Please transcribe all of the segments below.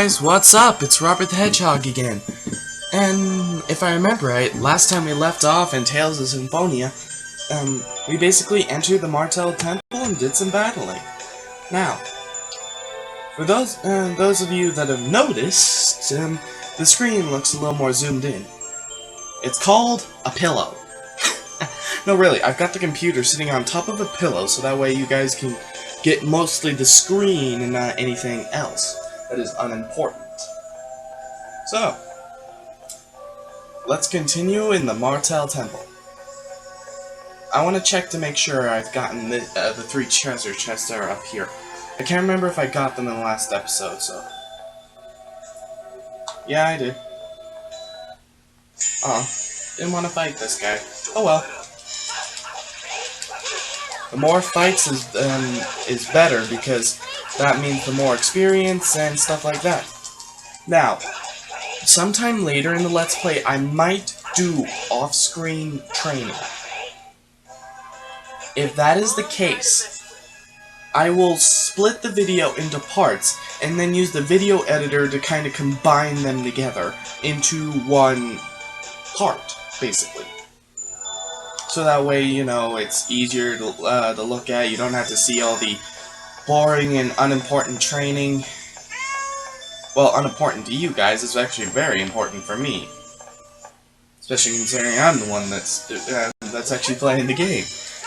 guys, what's up? It's Robert the Hedgehog again. And if I remember right, last time we left off in Tales of Symphonia, we basically entered the Martel Temple and did some battling. Now, for those of you that have noticed, the screen looks a little more zoomed in. It's called a pillow. No, really, I've got the computer sitting on top of a pillow so that way you guys can get mostly the screen and not anything else that is unimportant. So, let's continue in the Martel Temple. I want to check to make sure I've gotten the 3 treasure chests that are up here. I can't remember if I got them in the last episode, so... Yeah, I did. Oh, didn't want to fight this guy. Oh well. The more fights is better, because that means the more experience and stuff like that. Now, sometime later in the Let's Play, I might do off-screen training. If that is the case, I will split the video into parts, and then use the video editor to kind of combine them together into one part, basically. So that way, you know, it's easier to look at. You don't have to see all the boring and unimportant training. Well, unimportant to you guys. It's actually very important for me. Especially considering I'm the one that's actually playing the game.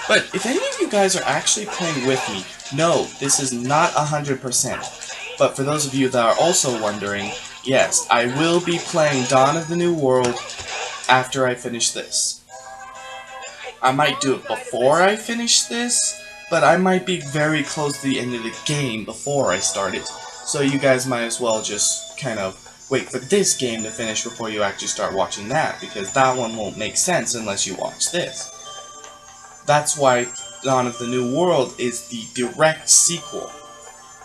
But if any of you guys are actually playing with me, no, this is not 100%. But for those of you that are also wondering, yes, I will be playing Dawn of the New World after I finish this. I might do it before I finish this, but I might be very close to the end of the game before I start it. So you guys might as well just kind of wait for this game to finish before you actually start watching that, because that one won't make sense unless you watch this. That's why Dawn of the New World is the direct sequel.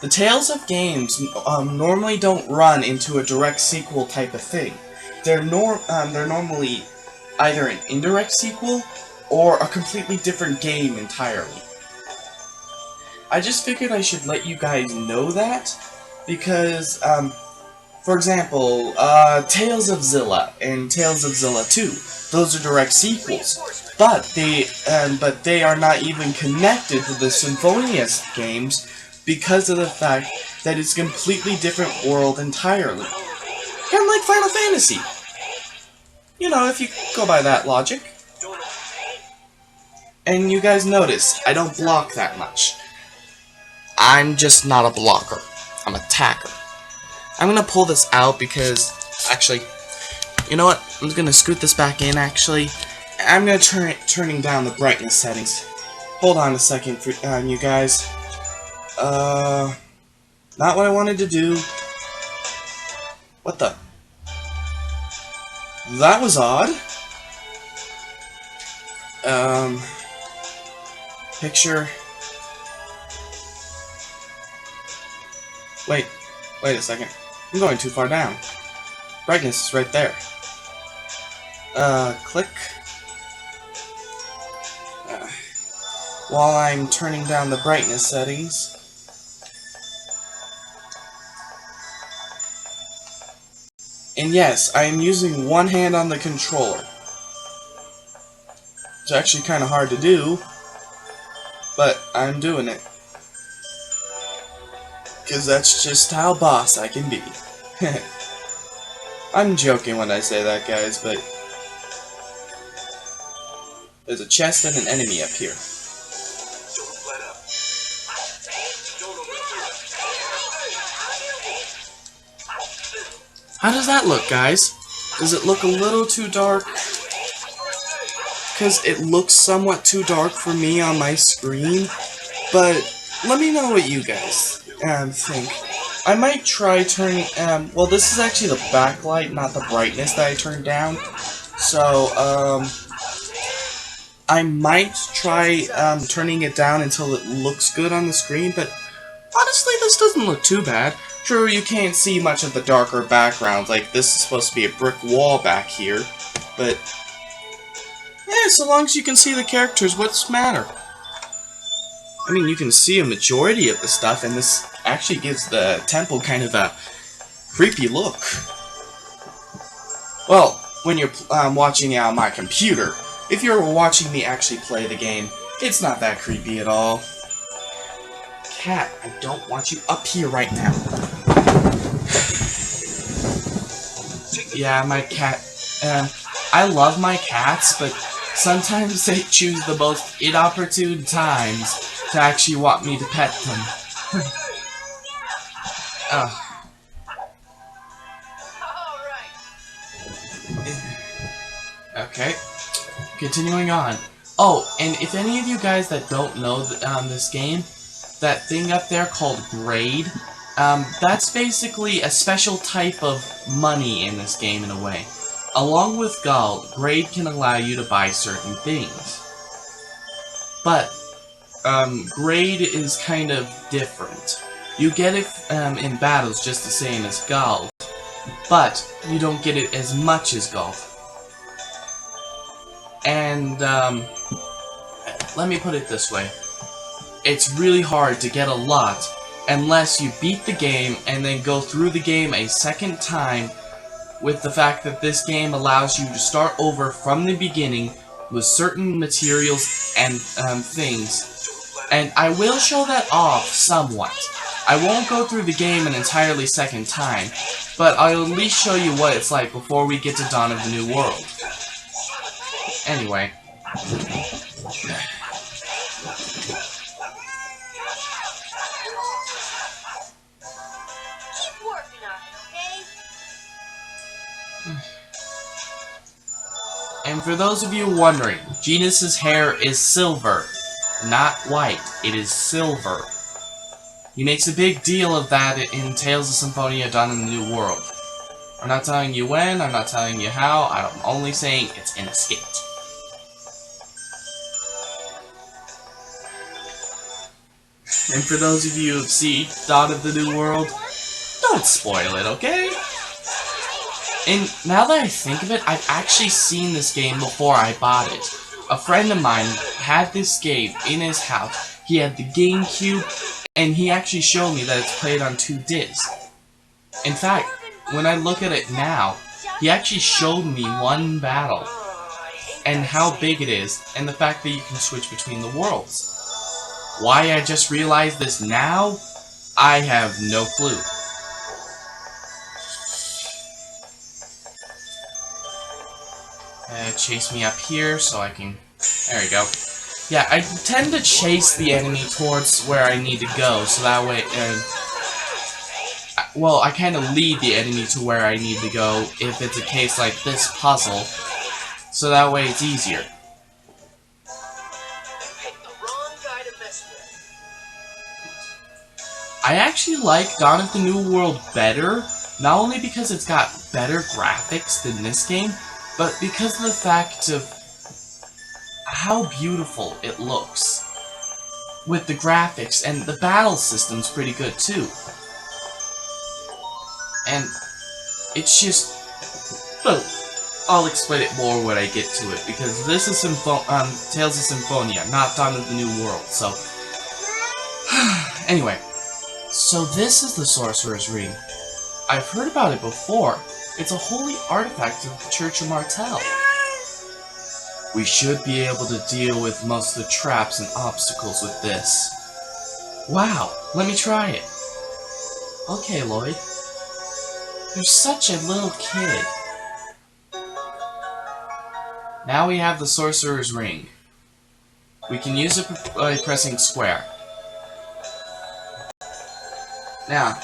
The Tales of games normally don't run into a direct sequel type of thing. They're normally either an indirect sequel or a completely different game entirely. I just figured I should let you guys know that, because, for example, Tales of Zilla and Tales of Zilla 2, those are direct sequels, but they are not even connected to the Symphonia games because of the fact that it's a completely different world entirely. Kind of like Final Fantasy. You know, if you go by that logic. And you guys notice, I don't block that much. I'm just not a blocker. I'm a attacker. I'm gonna pull this out because, actually, you know what? I'm just gonna scoot this back in, actually. I'm gonna turning down the brightness settings. Hold on a second, you guys. Not what I wanted to do. What the? That was odd. Picture. Wait a second. I'm going too far down. Brightness is right there. Click. While I'm turning down the brightness settings. And yes, I am using one hand on the controller. It's actually kind of hard to do, but I'm doing it. Because that's just how boss I can be. I'm joking when I say that, guys, but there's a chest and an enemy up here. How does that look, guys? Does it look a little too dark? Because it looks somewhat too dark for me on my screen, but let me know what you guys think. I might try turning, well, this is actually the backlight, not the brightness that I turned down, so, I might try, turning it down until it looks good on the screen, but honestly, this doesn't look too bad. True, you can't see much of the darker background, like this is supposed to be a brick wall back here, but so long as you can see the characters, what's the matter? I mean, you can see a majority of the stuff, and this actually gives the temple kind of a Creepy look. Well, when you're watching it on my computer. If you're watching me actually play the game, it's not that creepy at all. Cat, I don't want you up here right now. Yeah, my cat. I love my cats, but sometimes they choose the most inopportune times to actually want me to pet them. Okay, continuing on. Oh, and if any of you guys that don't know this game, that thing up there called grade, that's basically a special type of money in this game in a way. Along with gold, grade can allow you to buy certain things. But, grade is kind of different. You get it in battles just the same as gold, but you don't get it as much as gold. And, let me put it this way. It's really hard to get a lot unless you beat the game and then go through the game a second time, with the fact that this game allows you to start over from the beginning with certain materials and things. And I will show that off somewhat. I won't go through the game an entirely second time, but I'll at least show you what it's like before we get to Dawn of the New World. Anyway. And for those of you wondering, Genus's hair is silver, not white. It is silver. He makes a big deal of that in Tales of Symphonia Dawn in the New World. I'm not telling you when, I'm not telling you how, I'm only saying it's in a skit. And for those of you who've seen Dawn of the New World, don't spoil it, okay? And now that I think of it, I've actually seen this game before I bought it. A friend of mine had this game in his house. He had the GameCube, and he actually showed me that it's played on 2 discs. In fact, when I look at it now, he actually showed me one battle, and how big it is, and the fact that you can switch between the worlds. Why I just realized this now, I have no clue. Chase me up here so I can... There we go. Yeah, I tend to chase the enemy towards where I need to go, so that way... well, I kind of lead the enemy to where I need to go if it's a case like this puzzle, so that way it's easier. I actually like Dawn of the New World better, not only because it's got better graphics than this game, but because of the fact of how beautiful it looks with the graphics, and the battle system's pretty good too. And it's just, well, I'll explain it more when I get to it, because this is Tales of Symphonia, not Dawn of the New World, so... Anyway, so this is the Sorcerer's Ring. I've heard about it before. It's a holy artifact of the Church of Martel. We should be able to deal with most of the traps and obstacles with this. Wow, let me try it. Okay, Lloyd. You're such a little kid. Now we have the Sorcerer's Ring. We can use it by pressing square. Now,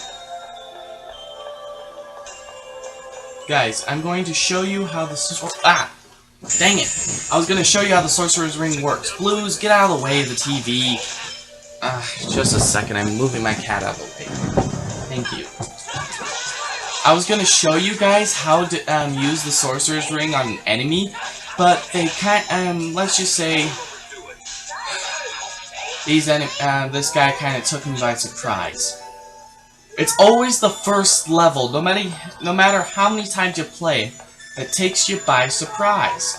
guys, I'm going to show you how the dang it! I was going to show you how the Sorcerer's Ring works. Blues, get out of the way of the TV. Just a second, I'm moving my cat out of the way. Thank you. I was going to show you guys how to use the Sorcerer's Ring on an enemy, but they can't, let's just say, this guy kind of took me by surprise. It's always the first level, no matter how many times you play, that takes you by surprise.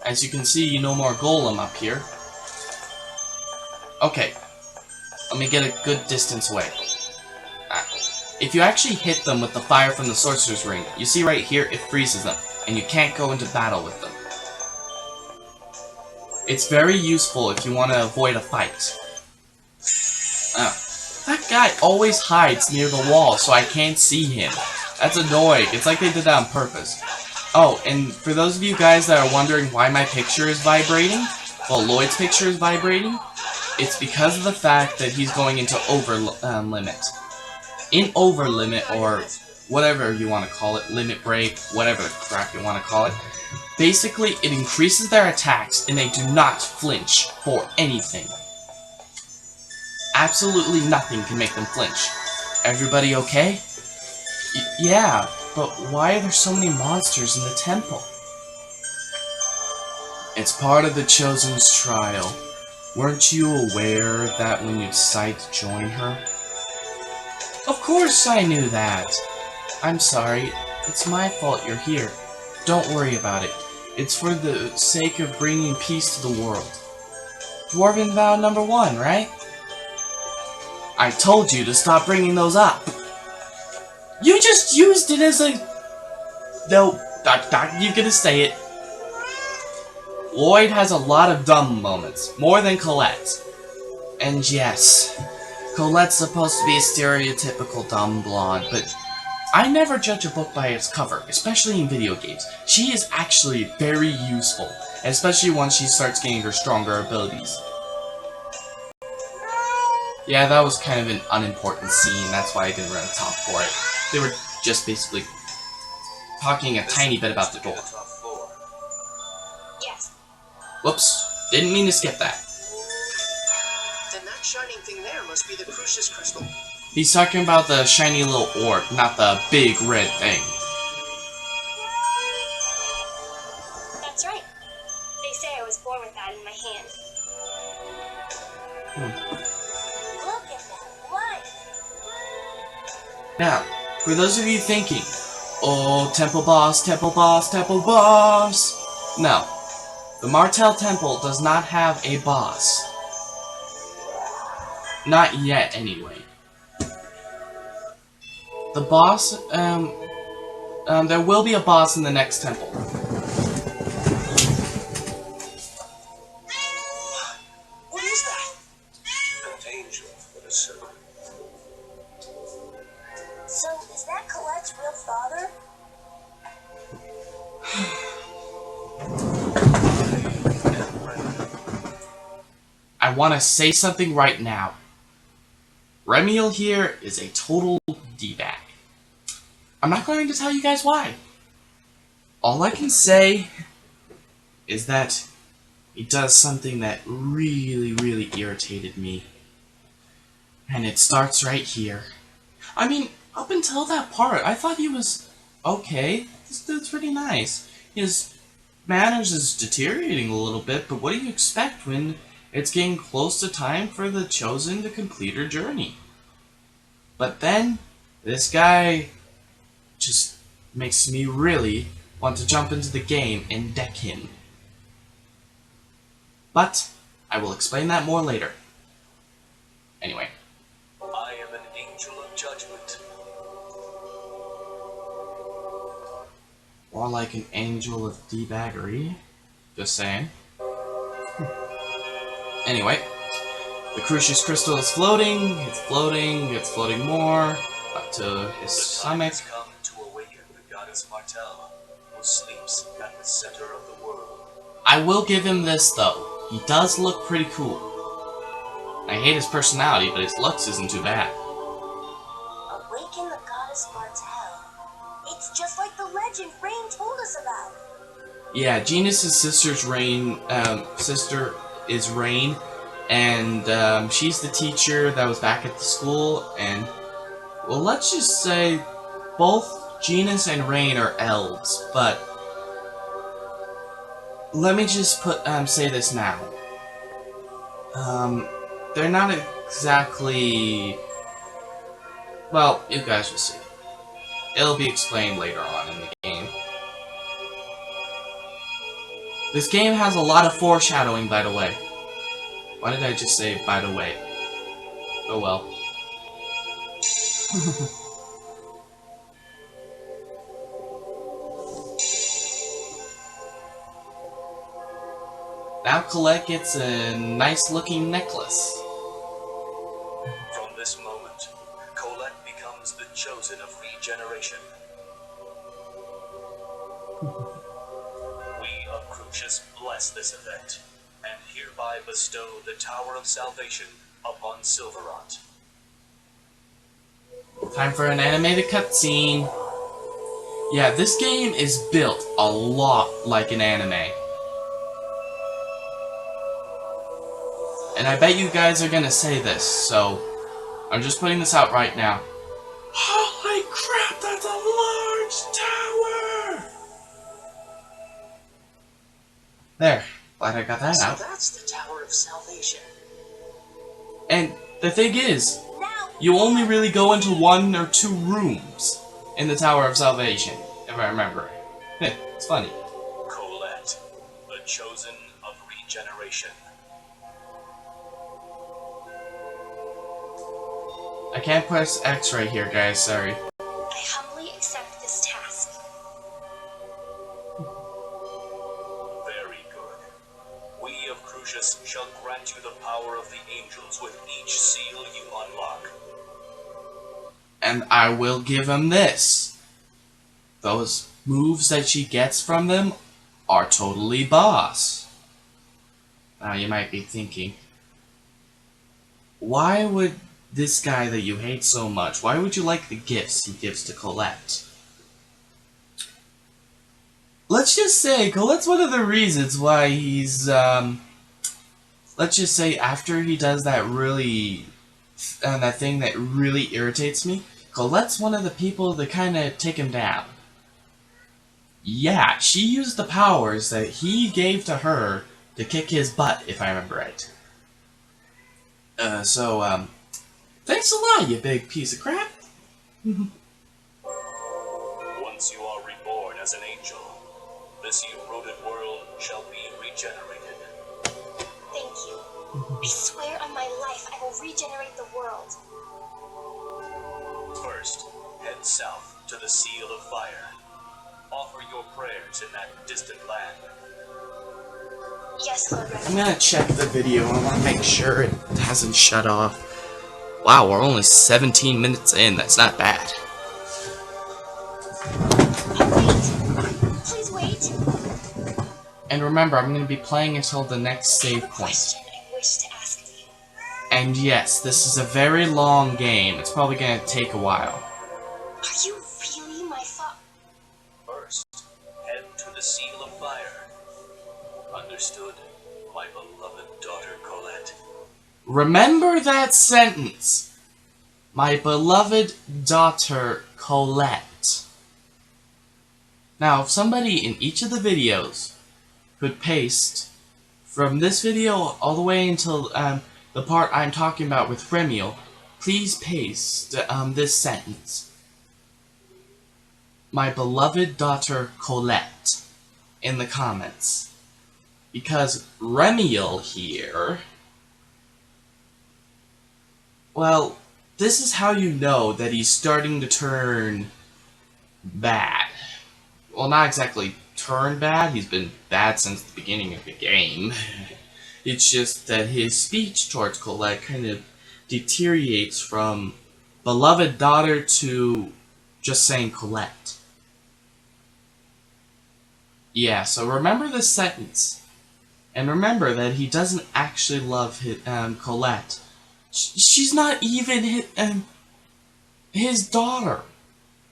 As you can see, no more golem up here. Okay, let me get a good distance away. If you actually hit them with the fire from the Sorcerer's Ring, you see right here, it freezes them, and you can't go into battle with them. It's very useful if you want to avoid a fight. That guy always hides near the wall, so I can't see him. That's annoying. It's like they did that on purpose. Oh, and for those of you guys that are wondering why my picture is vibrating, well, Lloyd's picture is vibrating, it's because of the fact that he's going into limit. In over limit, or whatever you want to call it, limit break, whatever the crap you want to call it, basically it increases their attacks and they do not flinch for anything. Absolutely nothing can make them flinch. Everybody okay? Yeah, but why are there so many monsters in the temple? It's part of the Chosen's trial. Weren't you aware that when you decide to join her? Of course I knew that. I'm sorry. It's my fault you're here. Don't worry about it. It's for the sake of bringing peace to the world. Dwarven vow number 1, right? I told you to stop bringing those up. You just used it as a... No, you're gonna say it. Lloyd has a lot of dumb moments, more than Colette. And yes, Colette's supposed to be a stereotypical dumb blonde, but I never judge a book by its cover, especially in video games. She is actually very useful, especially once she starts getting her stronger abilities. Yeah, that was kind of an unimportant scene, that's why I didn't really talk for it. They were just basically talking a tiny bit about the door. Yes. Whoops, didn't mean to skip that. Then that shining thing there must be the Crucius crystal. He's talking about the shiny little orb, not the big red thing. That's right. They say I was born with that in my hand. Look at that light. Now, for those of you thinking, oh, temple boss, temple boss, temple boss. No, the Martell Temple does not have a boss. Not yet, anyway. The boss, there will be a boss in the next temple. What is that? An angel with a serpent. So, is that Colette's real father? I want to say something right now. Remiel here is a total D-bag. I'm not going to tell you guys why. All I can say is that he does something that really, really irritated me. And it starts right here. I mean, up until that part, I thought he was okay. This dude's pretty nice. His manners is deteriorating a little bit, but what do you expect when it's getting close to time for the Chosen to complete her journey? But then, this guy just makes me really want to jump into the game and deck him. But, I will explain that more later. Anyway. I am an angel of judgment. More like an angel of debaggery. Just saying. Anyway. The Crucius Crystal is floating, it's floating, it's floating more, up to his stomach. The time has come to awaken the goddess Martell, who sleeps at the center of the world. I will give him this though. He does look pretty cool. I hate his personality, but his looks isn't too bad. Awaken the goddess Martell. It's just like the legend Rain told us about. Yeah, Genus' sister is Rain, and she's the teacher that was back at the school, and, well, let's just say both Genus and Rain are elves, but let me just say this now. They're not exactly... Well, you guys will see. It'll be explained later on in the game. This game has a lot of foreshadowing, by the way. Why did I just say, by the way? Oh well. Now Colette gets a nice looking necklace. From this moment, Colette becomes the chosen of regeneration. We of Crucius bless this event, and hereby bestow the Tower of Salvation upon Silverot. Time for an animated cutscene. Yeah, this game is built a lot like an anime. And I bet you guys are gonna say this, so I'm just putting this out right now. Holy crap, that's a large tower! There, glad I got that out. So that's the Tower of Salvation. And the thing is, you only really go into 1 or 2 rooms in the Tower of Salvation, if I remember. It's funny. Colette, the chosen of regeneration. I can't press X right here, guys, sorry. I humbly accept this task. Very good. We of Crucius shall grant you the power of the angels with each seal you unlock. And I will give him this. Those moves that she gets from them are totally boss. Now you might be thinking, why would this guy that you hate so much, why would you like the gifts he gives to Colette? Let's just say, Colette's one of the reasons why he's, let's just say after he does that really, that thing that really irritates me, Colette's one of the people that kind of take him down. Yeah, she used the powers that he gave to her to kick his butt, if I remember right. Thanks a lot, you big piece of crap. Once you are reborn as an angel, this eroded world shall be regenerated. Thank you. I swear on my life I will regenerate the world. First, head south to the Seal of Fire. Offer your prayers in that distant land. Yes, Lord Reverend. I'm gonna check the video. I want to make sure it hasn't shut off. Wow, we're only 17 minutes in. That's not bad. Oh, wait! Please wait. And remember, I'm going to be playing until the next I have save a point. question I wish to ask of you. And yes, this is a very long game. It's probably going to take a while. Are you really my father? First, head to the Seal of Fire. Understood, my beloved daughter Colette. Remember that sentence. My beloved daughter, Colette. Now, if somebody in each of the videos could paste from this video all the way until the part I'm talking about with Remiel, please paste this sentence. My beloved daughter, Colette, in the comments. Because Remiel here... Well, this is how you know that he's starting to turn bad. Well, not exactly turn bad, he's been bad since the beginning of the game. It's just that his speech towards Colette kind of deteriorates from beloved daughter to just saying Colette. Yeah, so remember this sentence. And remember that he doesn't actually love Colette. She's not even his daughter.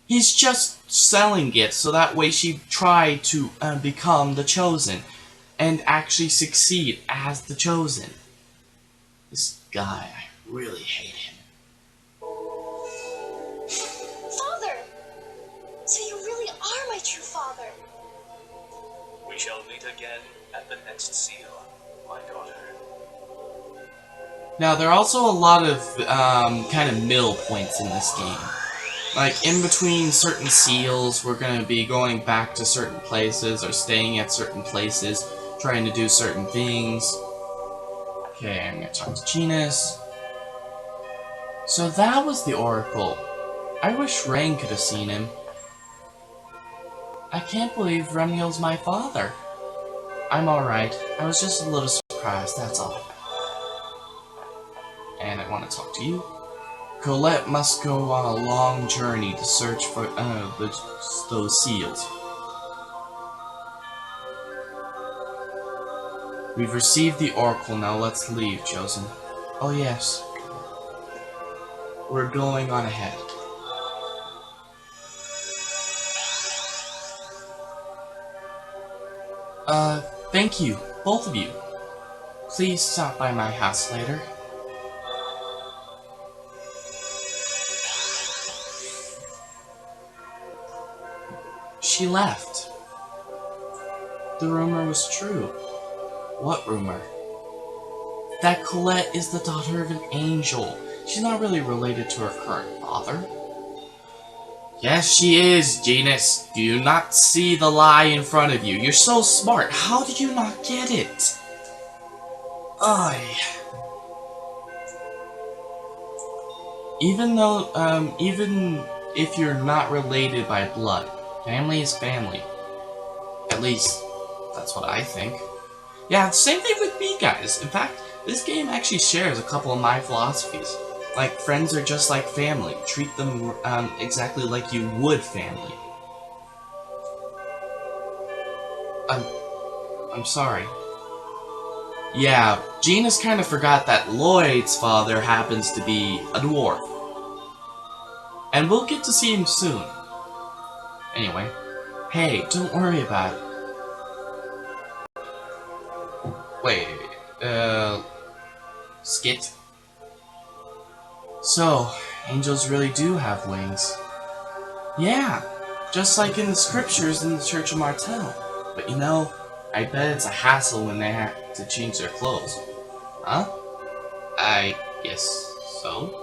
He's just selling it so that way she'd try to become the Chosen and actually succeed as the Chosen. This guy, I really hate him. Father! So you really are my true father. We shall meet again at the next seal, my daughter. Now, there are also a lot of kind of middle points in this game. Like, in between certain seals, we're going to be going back to certain places or staying at certain places, trying to do certain things. Okay, I'm gonna talk to Genus. So that was the Oracle. I wish Rain could have seen him. I can't believe Remiel's my father. I'm alright. I was just a little surprised, that's all. And I want to talk to you. Colette must go on a long journey to search for those seals. We've received the Oracle, now let's leave, Chosen. Oh yes. We're going on ahead. Thank you, both of you. Please stop by my house later. She left. The rumor was true. What rumor? That Colette is the daughter of an angel. She's not really related to her current father. Yes, she is, Genus. Do you not see the lie in front of you? You're so smart. How did you not get it? Even if you're not related by blood, family is family. At least, that's what I think. Yeah, same thing with me, guys. In fact, this game actually shares a couple of my philosophies. Like, friends are just like family. Treat them exactly like you would family. I'm sorry. Yeah, Genus kind of forgot that Lloyd's father happens to be a dwarf. And we'll get to see him soon. Anyway, hey, don't worry about it. Wait, Skit? So, angels really do have wings. Yeah, just like in the scriptures in the Church of Martel. But you know, I bet it's a hassle when they have to change their clothes. Huh? I guess so.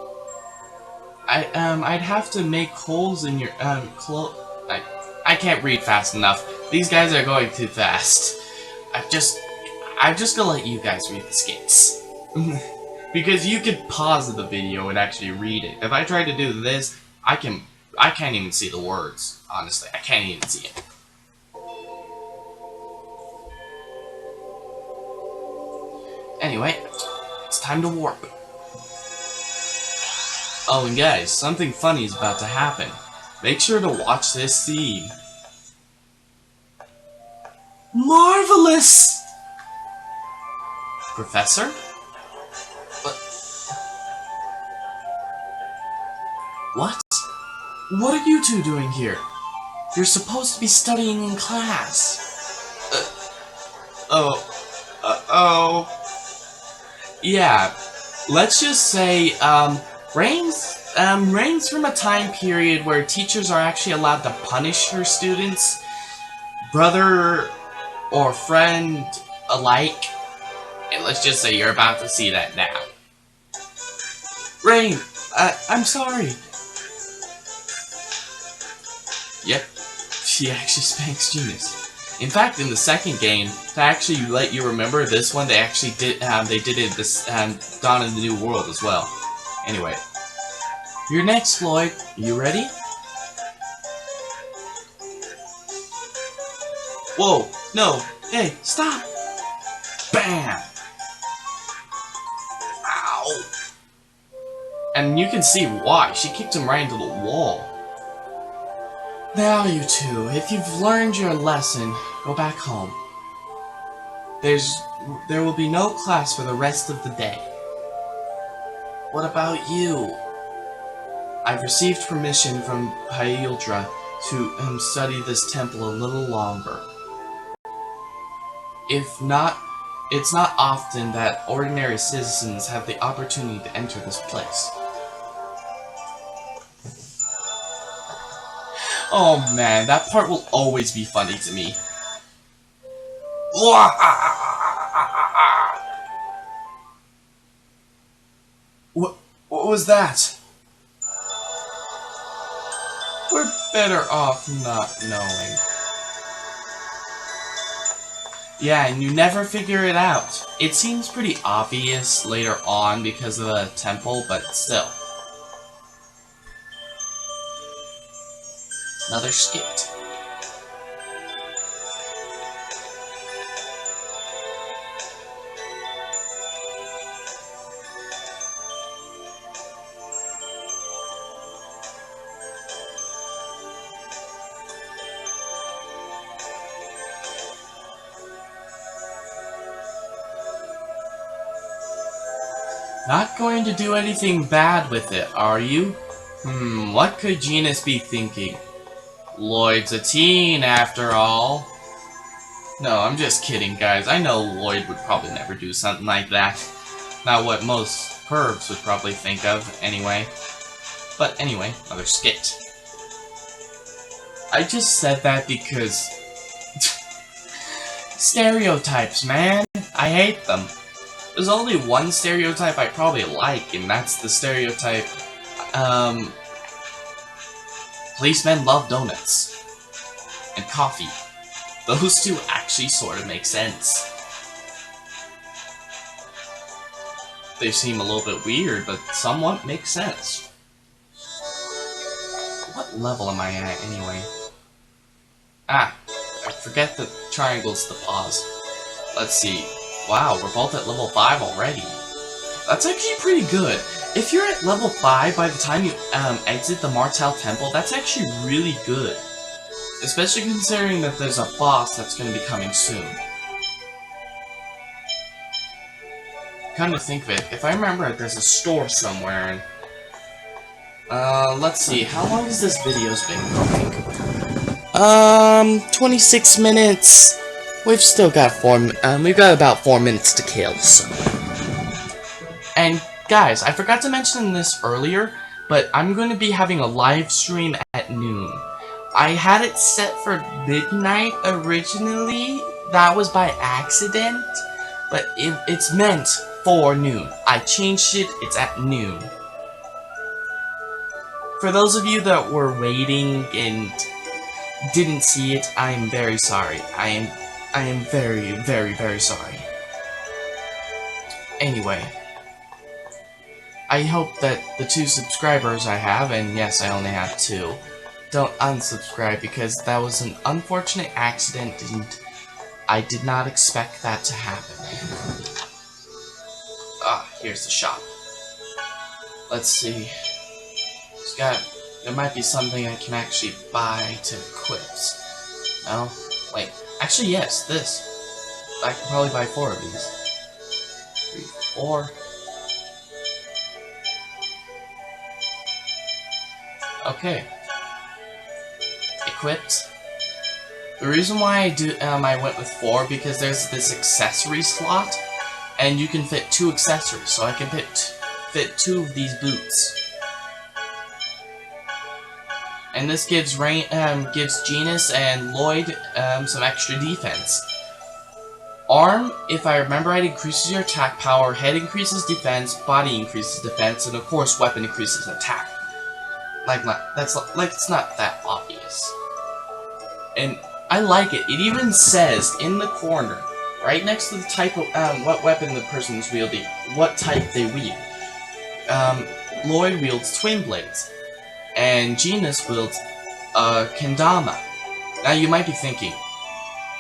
I'd have to make holes in your, I can't read fast enough. These guys are going too fast. I'm just gonna let you guys read the skits. Because you could pause the video and actually read it. If I try to do this, I can't even see the words. Honestly, I can't even see it. Anyway, it's time to warp. Oh, and guys, something funny is about to happen. Make sure to watch this scene. Marvelous! Professor? What? What are you two doing here? You're supposed to be studying in class. Oh. Yeah, let's just say, reigns from a time period where teachers are actually allowed to punish her students, brother or friend alike. And let's just say you're about to see that now. Rain, I'm sorry. Yep, she actually spanks Genus. In fact, in the second game, to actually let you remember this one, they actually did, they did it this, Dawn of the New World as well. Anyway. You're next, Floyd. You ready? Whoa, no, hey, stop! Bam! Ow! And you can see why. She kicked him right into the wall. Now, you two, if you've learned your lesson, go back home. There will be no class for the rest of the day. What about you? I've received permission from Hyildra to study this temple a little longer. If not, it's not often that ordinary citizens have the opportunity to enter this place. Oh man, that part will always be funny to me. What was that? We're better off not knowing. Yeah, and you never figure it out. It seems pretty obvious later on because of the temple, but still. Another skit. Not going to do anything bad with it, are you? What could Genus be thinking? Lloyd's a teen, after all. No, I'm just kidding, guys. I know Lloyd would probably never do something like that. Not what most pervs would probably think of, anyway. But anyway, another skit. I just said that because... stereotypes, man. I hate them. There's only one stereotype I probably like, and that's the stereotype, policemen love donuts. And coffee. Those two actually sort of make sense. They seem a little bit weird, but somewhat make sense. What level am I at, anyway? Ah, I forget the triangle's the pause. Let's see. Wow, we're both at level 5 already. That's actually pretty good. If you're at level 5 by the time you exit the Martel Temple, that's actually really good. Especially considering that there's a boss that's going to be coming soon. Come to think of it, if I remember, there's a store somewhere. And, let's see, how long has this video's been going? 26 minutes. We've still got we've got about 4 minutes to kill, so. And guys, I forgot to mention this earlier, but I'm going to be having a live stream at noon. I had it set for midnight originally. That was by accident, but it's meant for noon. I changed it, it's at noon. For those of you that were waiting and didn't see it, I am very sorry. I am very, very, very sorry. Anyway, I hope that the 2 subscribers I have, and yes, I only have 2, don't unsubscribe because that was an unfortunate accident and I did not expect that to happen. Ah, here's the shop. Let's see. There might be something I can actually buy to equip. No? Wait. Actually, yes, this. I can probably buy 4 of these. 3, 4. Okay. Equipped. The reason why I went with 4 because there's this accessory slot, and you can fit 2 accessories, so I can fit 2 of these boots. And this gives Genus and Lloyd some extra defense. Arm, if I remember right, increases your attack power, head increases defense, body increases defense, and of course weapon increases attack. It's not that obvious. And I like it. It even says in the corner, right next to the type of what weapon the person's wielding, what type they wield. Lloyd wields twin blades, and Genus wields kendama. Now you might be thinking,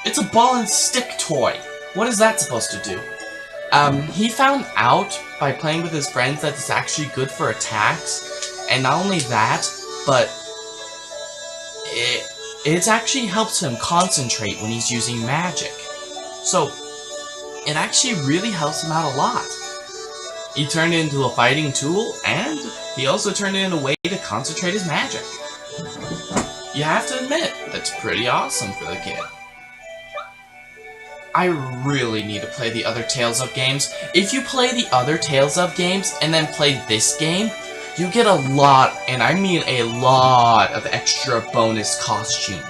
it's a ball and stick toy. What is that supposed to do? He found out by playing with his friends that it's actually good for attacks, and not only that, but it actually helps him concentrate when he's using magic. So, it actually really helps him out a lot. He turned it into a fighting tool, and he also turned it into a way to concentrate his magic. You have to admit, that's pretty awesome for the kid. I really need to play the other Tales of games. If you play the other Tales of games and then play this game, you get a lot, and I mean a lot, of extra bonus costumes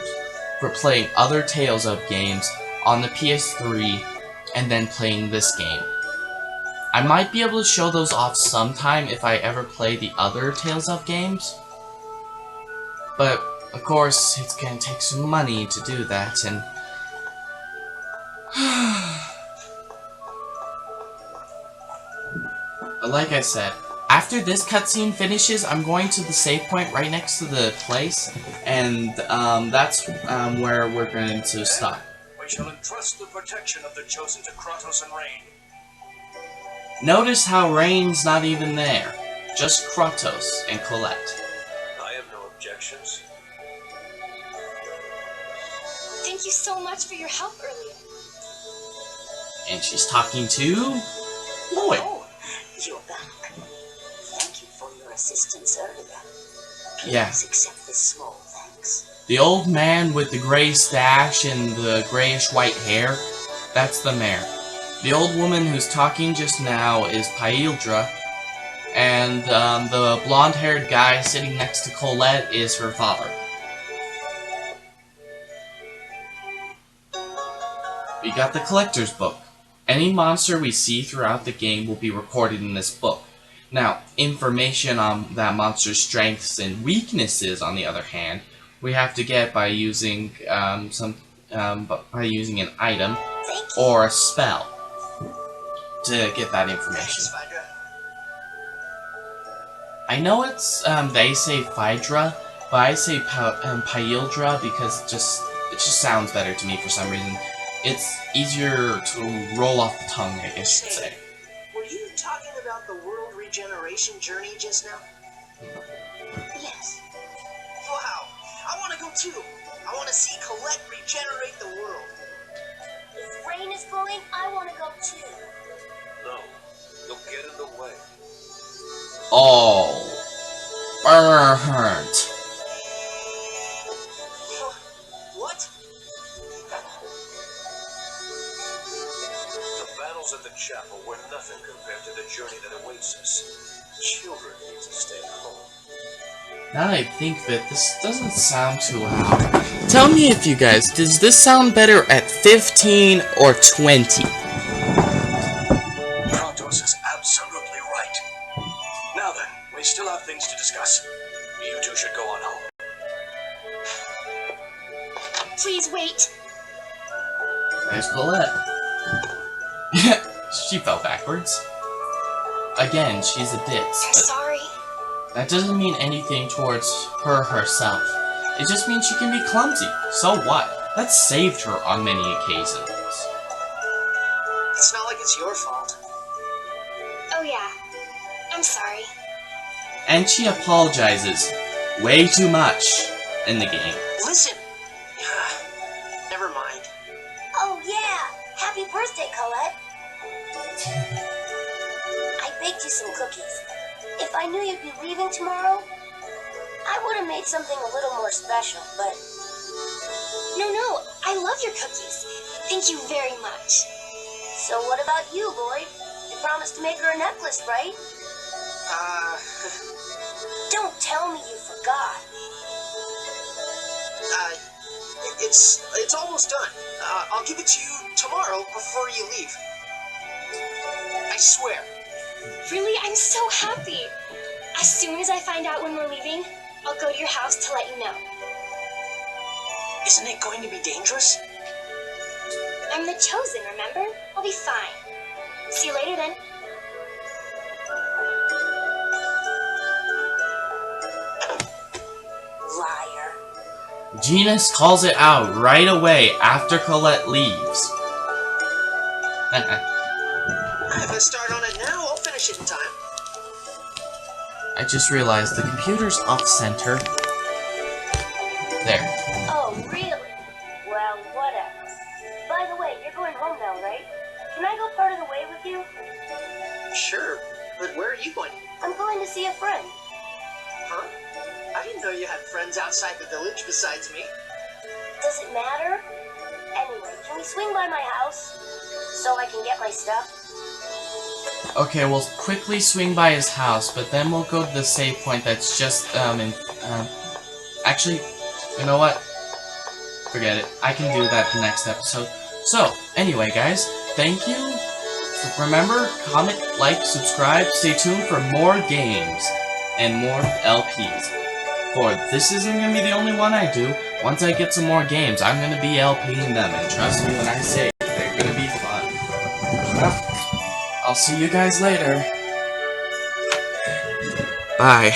for playing other Tales of games on the PS3 and then playing this game. I might be able to show those off sometime if I ever play the other Tales of games. But, of course, it's gonna take some money to do that, and Like I said, after this cutscene finishes, I'm going to the save point right next to the place, and that's where we're going to stop. We shall entrust the protection of the Chosen to Kratos and Rain. Notice how Rain's not even there. Just Kratos and Colette. I have no objections. Thank you so much for your help earlier. And she's talking to Lloyd. Oh, you're back. Thank you for your assistance earlier. Please Yeah. accept this small thanks. The old man with the gray stash and the grayish white hair, that's the mayor. The old woman who's talking just now is Paildra, and the blonde-haired guy sitting next to Colette is her father. We got the collector's book. Any monster we see throughout the game will be recorded in this book. Now, information on that monster's strengths and weaknesses, on the other hand, we have to get by using an item or a spell to get that information. I know it's they say Phaedra, but I say Paildra because it just sounds better to me for some reason. It's easier to roll off the tongue, I guess you'd say. Were you talking about the world regeneration journey just now? Yes. Wow, I want to go too. I want to see Colette regenerate the world. If Rain is going, I want to go too. No, you'll get in the way. Oh, burnt. What? The battles at the chapel were nothing compared to the journey that awaits us. Children need to stay home. Now that I think of it, this doesn't sound too loud. Tell me if you guys, does this sound better at 15 or 20? Kratos is absolutely right. Now then, we still have things to discuss. You two should go on home. Please wait. There's Colette. She fell backwards. Again, she's a ditz, I'm but sorry. that doesn't mean anything towards her herself. It just means she can be clumsy. So what? That's saved her on many occasions. It's not like it's your fault. Oh yeah. I'm sorry. And she apologizes way too much in the game. Listen. Never mind. Oh yeah. Happy birthday, Colette. I baked you some cookies. If I knew you'd be leaving tomorrow, I would have made something a little more special, but... No, I love your cookies. Thank you very much. So what about you, Lloyd? You promised to make her a necklace, right? Don't tell me you forgot. It's almost done. I'll give it to you tomorrow before you leave. I swear. Really? I'm so happy. As soon as I find out when we're leaving, I'll go to your house to let you know. Isn't it going to be dangerous? I'm the Chosen, remember? I'll be fine. See you later then. Liar. Genus calls it out right away after Colette leaves. If I start on it now, I'll finish it in time. I just realized the computer's off-center. There. Oh, really? Well, whatever. By the way, you're going home now, right? Can I go part of the way with you? Sure, but where are you going? I'm going to see a friend. Huh? I didn't know you had friends outside the village besides me. Does it matter? Anyway, can we swing by my house so I can get my stuff? Okay, we'll quickly swing by his house, but then we'll go to the save point that's just, actually, you know what? Forget it. I can do that the next episode. So, anyway, guys, thank you. Remember, comment, like, subscribe, stay tuned for more games and more LPs. For this isn't going to be the only one I do. Once I get some more games, I'm going to be LPing them, and trust me when I say they're going Well, I'll see you guys later. Bye.